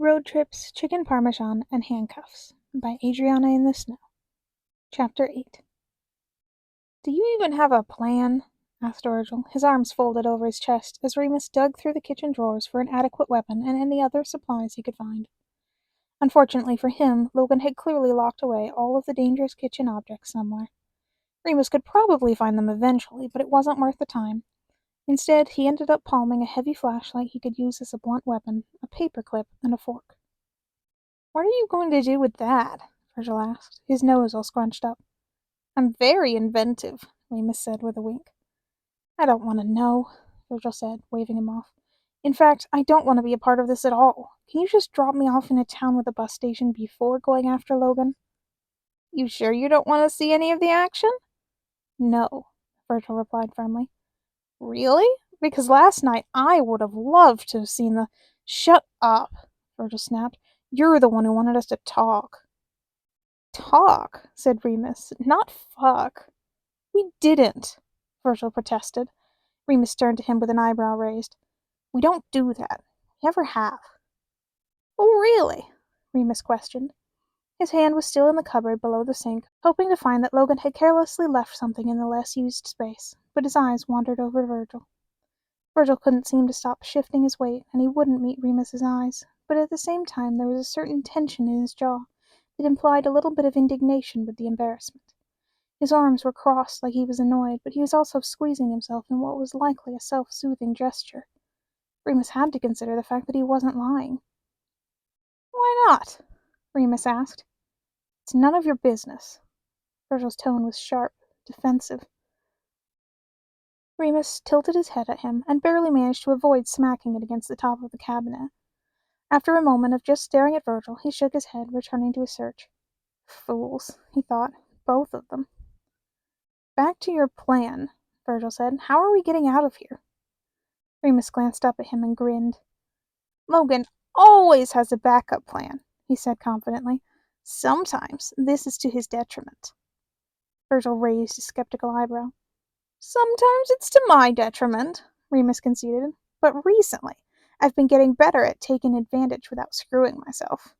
Road Trips, Chicken Parmesan, and Handcuffs by Adriana in the Snow. Chapter 8. Do you even have a plan? Asked Virgil, his arms folded over his chest as Remus dug through the kitchen drawers for an adequate weapon and any other supplies he could find. Unfortunately for him, Logan had clearly locked away all of the dangerous kitchen objects somewhere. Remus could probably find them eventually, but it wasn't worth the time. Instead, he ended up palming a heavy flashlight he could use as a blunt weapon, a paperclip, and a fork. "What are you going to do with that?" Virgil asked, his nose all scrunched up. "I'm very inventive," Remus said with a wink. "I don't want to know," Virgil said, waving him off. "In fact, I don't want to be a part of this at all. Can you just drop me off in a town with a bus station before going after Logan?" "You sure you don't want to see any of the action?" "No," Virgil replied firmly. "Really? Because last night I would have loved to have seen the—" "Shut up," Virgil snapped. "You're the one who wanted us to talk." "Talk," said Remus, "not fuck." "We didn't," Virgil protested. Remus turned to him with an eyebrow raised. "We don't do that. We never have." "Oh, really?" Remus questioned. His hand was still in the cupboard below the sink, hoping to find that Logan had carelessly left something in the less used space, but his eyes wandered over to Virgil. Virgil couldn't seem to stop shifting his weight, and he wouldn't meet Remus's eyes, but at the same time there was a certain tension in his jaw that implied a little bit of indignation with the embarrassment. His arms were crossed like he was annoyed, but he was also squeezing himself in what was likely a self-soothing gesture. Remus had to consider the fact that he wasn't lying. "Why not?" Remus asked. "It's none of your business." Virgil's tone was sharp, defensive. Remus tilted his head at him and barely managed to avoid smacking it against the top of the cabinet. After a moment of just staring at Virgil, he shook his head, returning to his search. "Fools," he thought. "Both of them." "Back to your plan," Virgil said. "How are we getting out of here?" Remus glanced up at him and grinned. "Logan always has a backup plan," he said confidently. "Sometimes this is to his detriment." Virgil raised a skeptical eyebrow. "Sometimes it's to my detriment," Remus conceded. "But recently, I've been getting better at taking advantage without screwing myself."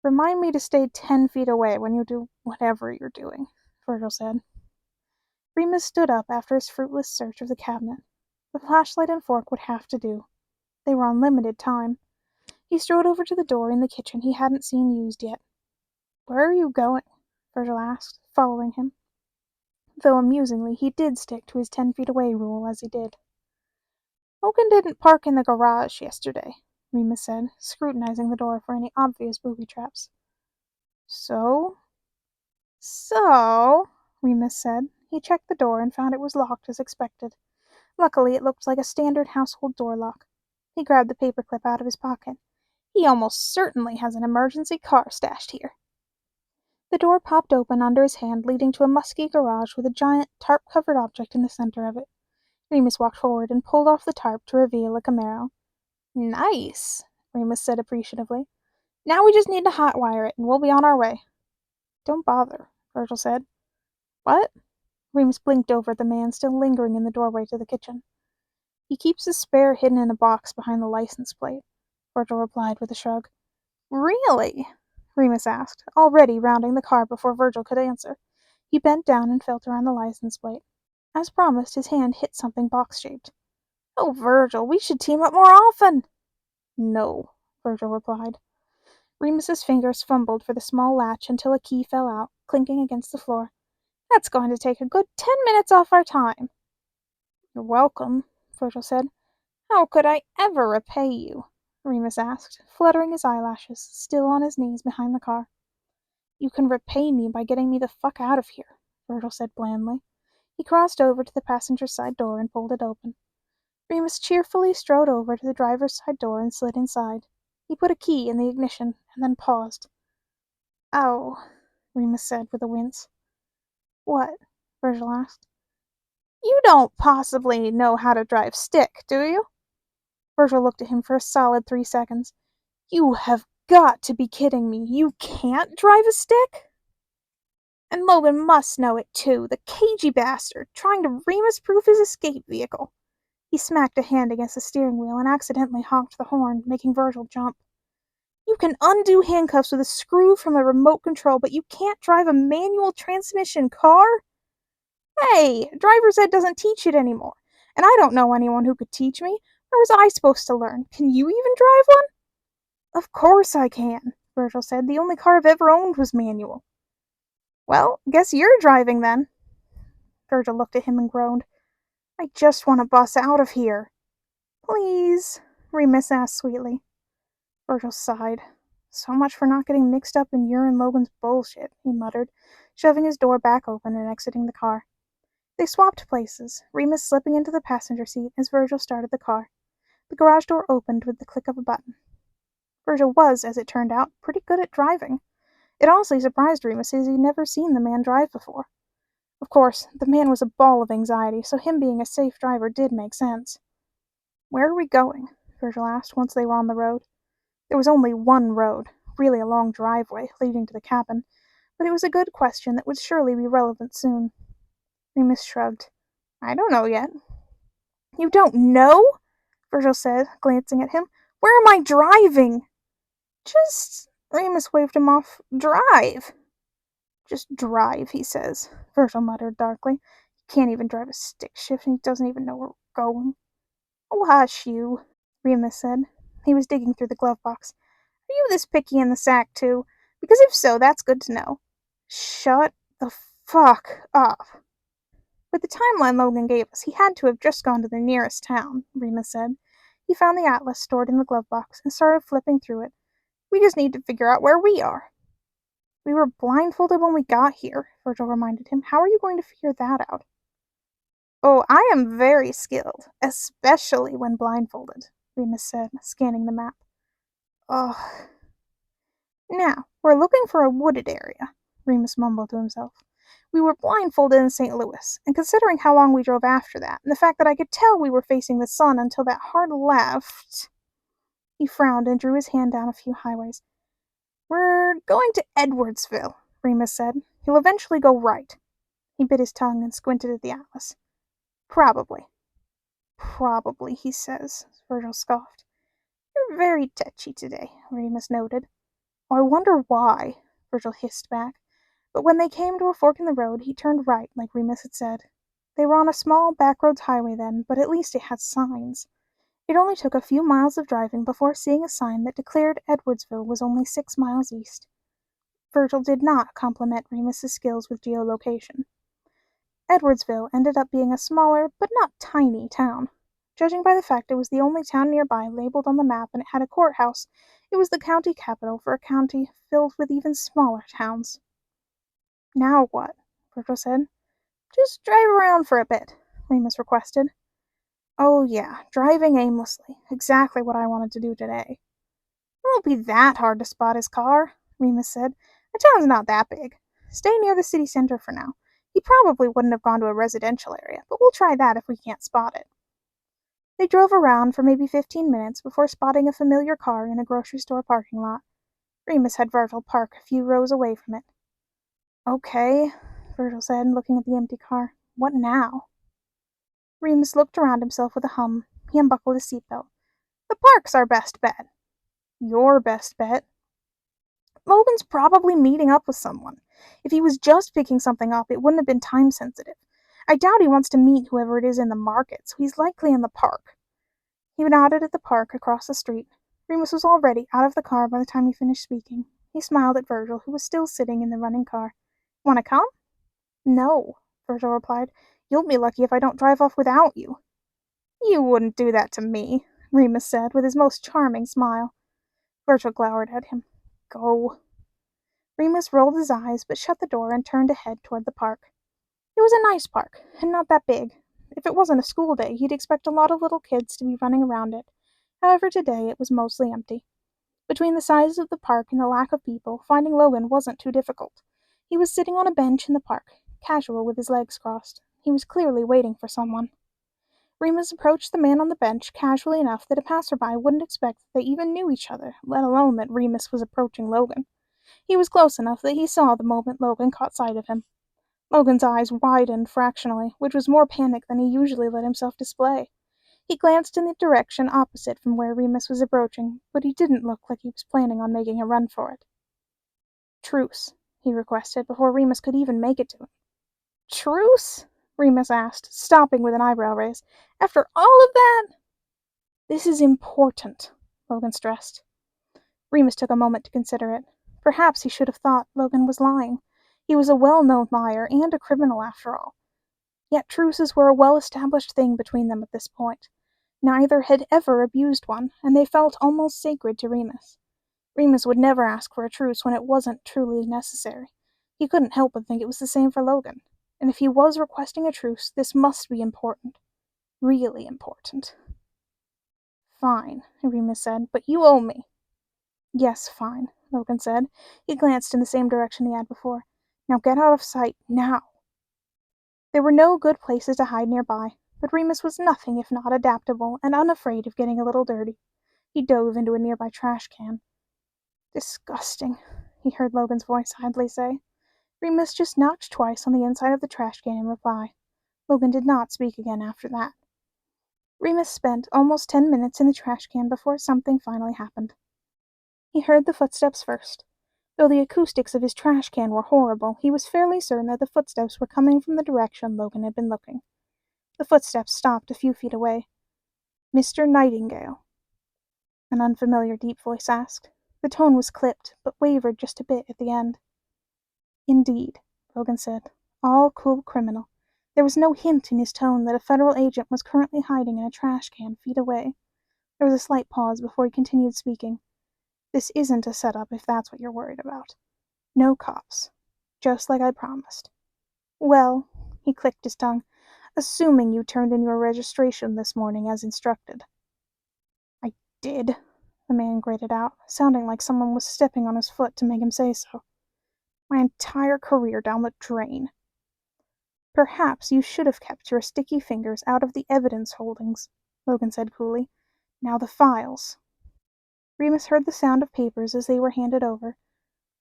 "Remind me to stay 10 feet away when you do whatever you're doing," Virgil said. Remus stood up after his fruitless search of the cabinet. The flashlight and fork would have to do. They were on limited time. He strode over to the door in the kitchen he hadn't seen used yet. "Where are you going?" Virgil asked, following him. Though amusingly, he did stick to his 10 feet away rule as he did. "Logan didn't park in the garage yesterday," Remus said, scrutinizing the door for any obvious booby traps. "So?" "So," Remus said. He checked the door and found it was locked as expected. Luckily, it looked like a standard household door lock. He grabbed the paperclip out of his pocket. "He almost certainly has an emergency car stashed here." The door popped open under his hand, leading to a musky garage with a giant, tarp-covered object in the center of it. Remus walked forward and pulled off the tarp to reveal a Camaro. "Nice," Remus said appreciatively. "Now we just need to hotwire it, and we'll be on our way." "Don't bother," Virgil said. "What?" Remus blinked over at the man still lingering in the doorway to the kitchen. "He keeps his spare hidden in a box behind the license plate," Virgil replied with a shrug. "Really?" Remus asked, already rounding the car before Virgil could answer. He bent down and felt around the license plate. As promised, his hand hit something box-shaped. "Oh, Virgil, we should team up more often." "No," Virgil replied. Remus's fingers fumbled for the small latch until a key fell out, clinking against the floor. "That's going to take a good 10 minutes off our time." "You're welcome," Virgil said. "How could I ever repay you?" Remus asked, fluttering his eyelashes, still on his knees behind the car. "You can repay me by getting me the fuck out of here," Virgil said blandly. He crossed over to the passenger side door and pulled it open. Remus cheerfully strode over to the driver's side door and slid inside. He put a key in the ignition and then paused. "Ow," Remus said with a wince. "What?" Virgil asked. "You don't possibly know how to drive stick, do you?" Virgil looked at him for a solid 3 seconds. "You have got to be kidding me. You can't drive a stick?" "And Logan must know it too, the cagey bastard, trying to Remus-proof his escape vehicle." He smacked a hand against the steering wheel and accidentally honked the horn, making Virgil jump. You can undo handcuffs with a screw from a remote control, but you can't drive a manual transmission car? Hey, driver's ed doesn't teach it anymore, and I don't know anyone who could teach me. Where was I supposed to learn? Can you even drive one? Of course I can, Virgil said. The only car I've ever owned was manual. Well, guess you're driving then. Virgil looked at him and groaned. I just want to bus out of here. Please, Remus asked sweetly. Virgil sighed. So much for not getting mixed up in your and Logan's bullshit, he muttered, shoving his door back open and exiting the car. They swapped places, Remus slipping into the passenger seat as Virgil started the car. The garage door opened with the click of a button. Virgil was, as it turned out, pretty good at driving. It honestly surprised Remus as he'd never seen the man drive before. Of course, the man was a ball of anxiety, so him being a safe driver did make sense. Where are we going? Virgil asked once they were on the road. There was only one road, really a long driveway leading to the cabin, but it was a good question that would surely be relevant soon. Remus shrugged. I don't know yet. You don't know? Virgil said, glancing at him. Where am I driving? Just, Remus waved him off. Drive. Just drive, he says, Virgil muttered darkly. He can't even drive a stick shift and he doesn't even know where we're going. Oh, hush you, Remus said. He was digging through the glove box. Are you this picky in the sack, too? Because if so, that's good to know. Shut the fuck up. With the timeline Logan gave us, he had to have just gone to the nearest town, Remus said. He found the atlas stored in the glove box and started flipping through it. We just need to figure out where we are. We were blindfolded when we got here, Virgil reminded him. How are you going to figure that out? Oh, I am very skilled, especially when blindfolded, Remus said, scanning the map. Ugh. Now, we're looking for a wooded area, Remus mumbled to himself. We were blindfolded in St. Louis, and considering how long we drove after that, and the fact that I could tell we were facing the sun until that hard left... He frowned and drew his hand down a few highways. We're going to Edwardsville, Remus said. You'll eventually go right. He bit his tongue and squinted at the atlas. Probably. Probably, he says, Virgil scoffed. You're very touchy today, Remus noted. Oh, I wonder why, Virgil hissed back. But when they came to a fork in the road, he turned right, like Remus had said. They were on a small backroads highway then, but at least it had signs. It only took a few miles of driving before seeing a sign that declared Edwardsville was only 6 miles east. Virgil did not compliment Remus's skills with geolocation. Edwardsville ended up being a smaller, but not tiny, town. Judging by the fact it was the only town nearby labeled on the map and it had a courthouse, it was the county capital for a county filled with even smaller towns. Now what? Virgil said. Just drive around for a bit, Remus requested. Oh yeah, driving aimlessly. Exactly what I wanted to do today. It won't be that hard to spot his car, Remus said. The town's not that big. Stay near the city center for now. He probably wouldn't have gone to a residential area, but we'll try that if we can't spot it. They drove around for maybe 15 minutes before spotting a familiar car in a grocery store parking lot. Remus had Virgil park a few rows away from it. Okay, Virgil said, looking at the empty car. What now? Remus looked around himself with a hum. He unbuckled his seatbelt. The park's our best bet. Your best bet? Logan's probably meeting up with someone. If he was just picking something up, it wouldn't have been time sensitive. I doubt he wants to meet whoever it is in the market, so he's likely in the park. He nodded at the park across the street. Remus was already out of the car by the time he finished speaking. He smiled at Virgil, who was still sitting in the running car. Want to come? No, Virgil replied. You'll be lucky if I don't drive off without you. You wouldn't do that to me, Remus said, with his most charming smile. Virgil glowered at him. Go. Remus rolled his eyes, but shut the door and turned to head toward the park. It was a nice park, and not that big. If it wasn't a school day, he'd expect a lot of little kids to be running around it. However, today it was mostly empty. Between the size of the park and the lack of people, finding Logan wasn't too difficult. He was sitting on a bench in the park, casual with his legs crossed. He was clearly waiting for someone. Remus approached the man on the bench casually enough that a passerby wouldn't expect that they even knew each other, let alone that Remus was approaching Logan. He was close enough that he saw the moment Logan caught sight of him. Logan's eyes widened fractionally, which was more panic than he usually let himself display. He glanced in the direction opposite from where Remus was approaching, but he didn't look like he was planning on making a run for it. "Truce," he requested, before Remus could even make it to him. "Truce?" Remus asked, stopping with an eyebrow raise. "After all of that?" "This is important," Logan stressed. Remus took a moment to consider it. Perhaps he should have thought Logan was lying. He was a well-known liar and a criminal, after all. Yet truces were a well-established thing between them at this point. Neither had ever abused one, and they felt almost sacred to Remus. Remus would never ask for a truce when it wasn't truly necessary. He couldn't help but think it was the same for Logan. And if he was requesting a truce, this must be important. Really important. "Fine," Remus said, "but you owe me." "Yes, fine," Logan said. He glanced in the same direction he had before. "Now get out of sight, now." There were no good places to hide nearby, but Remus was nothing if not adaptable and unafraid of getting a little dirty. He dove into a nearby trash can. "Disgusting," he heard Logan's voice idly say. Remus just knocked twice on the inside of the trash can in reply. Logan did not speak again after that. Remus spent almost 10 minutes in the trash can before something finally happened. He heard the footsteps first. Though the acoustics of his trash can were horrible, he was fairly certain that the footsteps were coming from the direction Logan had been looking. The footsteps stopped a few feet away. "Mr. Nightingale?" an unfamiliar deep voice asked. The tone was clipped, but wavered just a bit at the end. "Indeed," Logan said. "All cool criminal." There was no hint in his tone that a federal agent was currently hiding in a trash can feet away. There was a slight pause before he continued speaking. "This isn't a setup if that's what you're worried about. No cops. Just like I promised. Well," he clicked his tongue, "assuming you turned in your registration this morning as instructed." "I did," the man gritted out, sounding like someone was stepping on his foot to make him say so. "My entire career down the drain." "Perhaps you should have kept your sticky fingers out of the evidence holdings," Logan said coolly. "Now the files." Remus heard the sound of papers as they were handed over.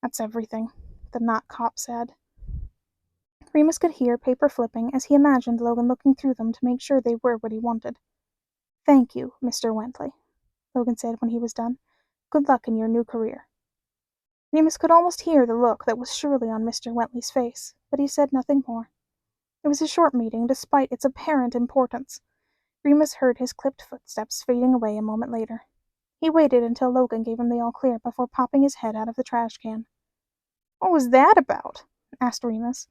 "That's everything," the not cop said. Remus could hear paper flipping as he imagined Logan looking through them to make sure they were what he wanted. "Thank you, Mr. Wentley," Logan said when he was done. "Good luck in your new career." Remus could almost hear the look that was surely on Mr. Wentley's face, but he said nothing more. It was a short meeting, despite its apparent importance. Remus heard his clipped footsteps fading away a moment later. He waited until Logan gave him the all-clear before popping his head out of the trash can. "What was that about?" asked Remus.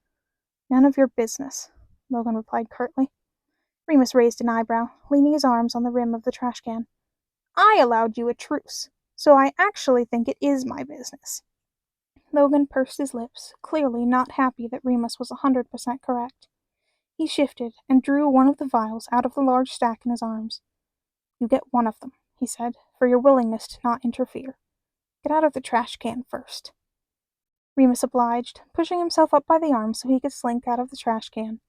"None of your business," Logan replied curtly. Remus raised an eyebrow, leaning his arms on the rim of the trash can. "I allowed you a truce, so I actually think it is my business." Logan pursed his lips, clearly not happy that Remus was 100% correct. He shifted and drew one of the vials out of the large stack in his arms. "You get one of them," he said, "for your willingness to not interfere. Get out of the trash can first." Remus obliged, pushing himself up by the arm so he could slink out of the trash can.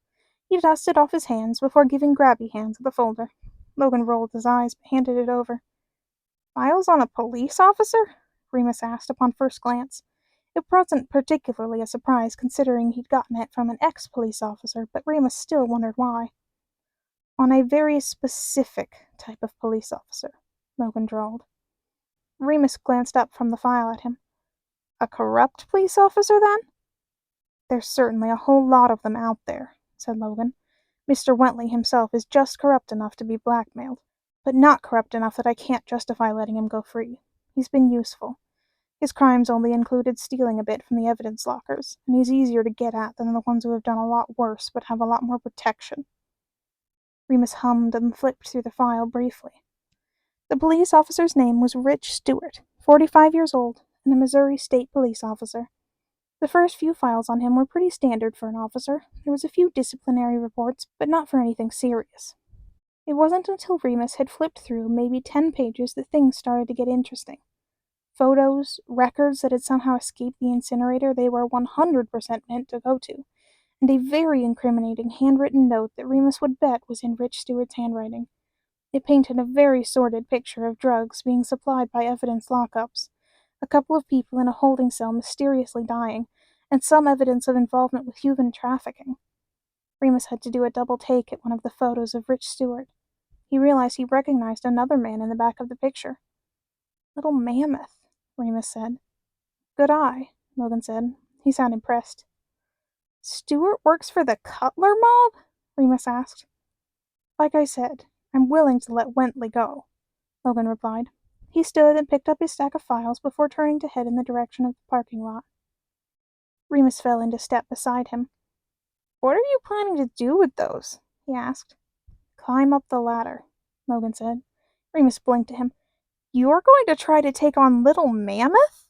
He dusted off his hands before giving grabby hands at the folder. Logan rolled his eyes but handed it over. "Files on a police officer?" Remus asked upon first glance. It wasn't particularly a surprise considering he'd gotten it from an ex-police officer, but Remus still wondered why. "On a very specific type of police officer," Logan drawled. Remus glanced up from the file at him. "A corrupt police officer, then?" "There's certainly a whole lot of them out there," said Logan. "Mr. Wentley himself is just corrupt enough to be blackmailed, but not corrupt enough that I can't justify letting him go free. He's been useful. His crimes only included stealing a bit from the evidence lockers, and he's easier to get at than the ones who have done a lot worse but have a lot more protection." Remus hummed and flipped through the file briefly. The police officer's name was Rich Stewart, 45 years old, and a Missouri State police officer. The first few files on him were pretty standard for an officer. There was a few disciplinary reports, but not for anything serious. It wasn't until Remus had flipped through maybe 10 pages that things started to get interesting. Photos, records that had somehow escaped the incinerator they were 100% meant to go to, and a very incriminating handwritten note that Remus would bet was in Rich Stewart's handwriting. It painted a very sordid picture of drugs being supplied by evidence lockups, a couple of people in a holding cell mysteriously dying, and some evidence of involvement with human trafficking. Remus had to do a double take at one of the photos of Rich Stewart. he realized he recognized another man in the back of the picture. Little Mammoth, Remus said. Good eye, Logan said. He sounded impressed. Stuart works for the Cutler mob? Remus asked. Like I said, I'm willing to let Wentley go, Logan replied. He stood and picked up his stack of files before turning to head in the direction of the parking lot. Remus fell into step beside him. What are you planning to do with those? He asked. Climb up the ladder, Logan said. Remus blinked at him. You're going to try to take on Little Mammoth?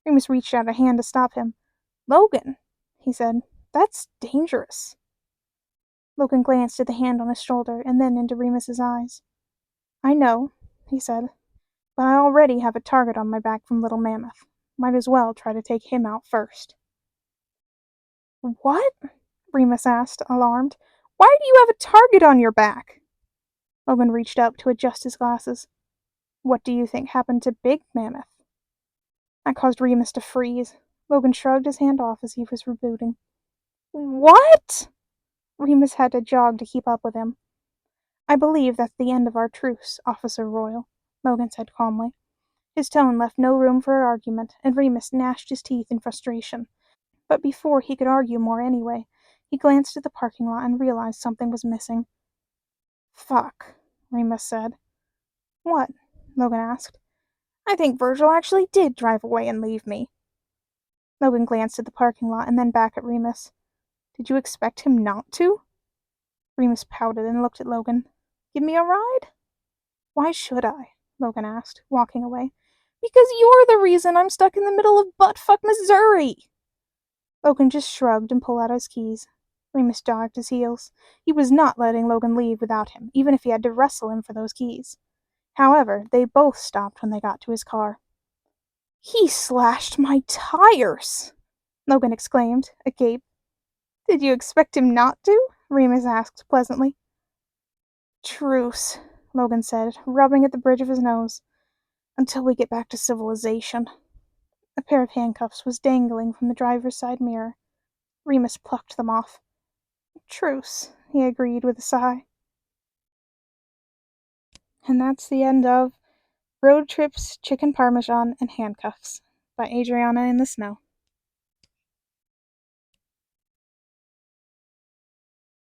Remus reached out a hand to stop him. Logan, he said, that's dangerous. Logan glanced at the hand on his shoulder and then into Remus's eyes. I know, he said, but I already have a target on my back from Little Mammoth. Might as well try to take him out first. What? Remus asked, alarmed. Why do you have a target on your back? Logan reached up to adjust his glasses. What do you think happened to Big Mammoth? That caused Remus to freeze. Logan shrugged his hand off as he was rebooting. What? Remus had to jog to keep up with him. I believe that's the end of our truce, Officer Royal, Logan said calmly. His tone left no room for argument, and Remus gnashed his teeth in frustration. But before he could argue more anyway, he glanced at the parking lot and realized something was missing. Fuck, Remus said. What? Logan asked. I think Virgil actually did drive away and leave me. Logan glanced at the parking lot and then back at Remus. Did you expect him not to? Remus pouted and looked at Logan. Give me a ride? Why should I? Logan asked, walking away. Because you're the reason I'm stuck in the middle of buttfuck Missouri! Logan just shrugged and pulled out his keys. Remus jogged his heels. He was not letting Logan leave without him, even if he had to wrestle him for those keys. However, they both stopped when they got to his car. He slashed my tires! Logan exclaimed, agape. Did you expect him not to? Remus asked pleasantly. Truce, Logan said, rubbing at the bridge of his nose. Until we get back to civilization. A pair of handcuffs was dangling from the driver's side mirror. Remus plucked them off. Truce, he agreed with a sigh. And that's the end of Road Trips, Chicken Parmesan, and Handcuffs by Adriana in the Snow.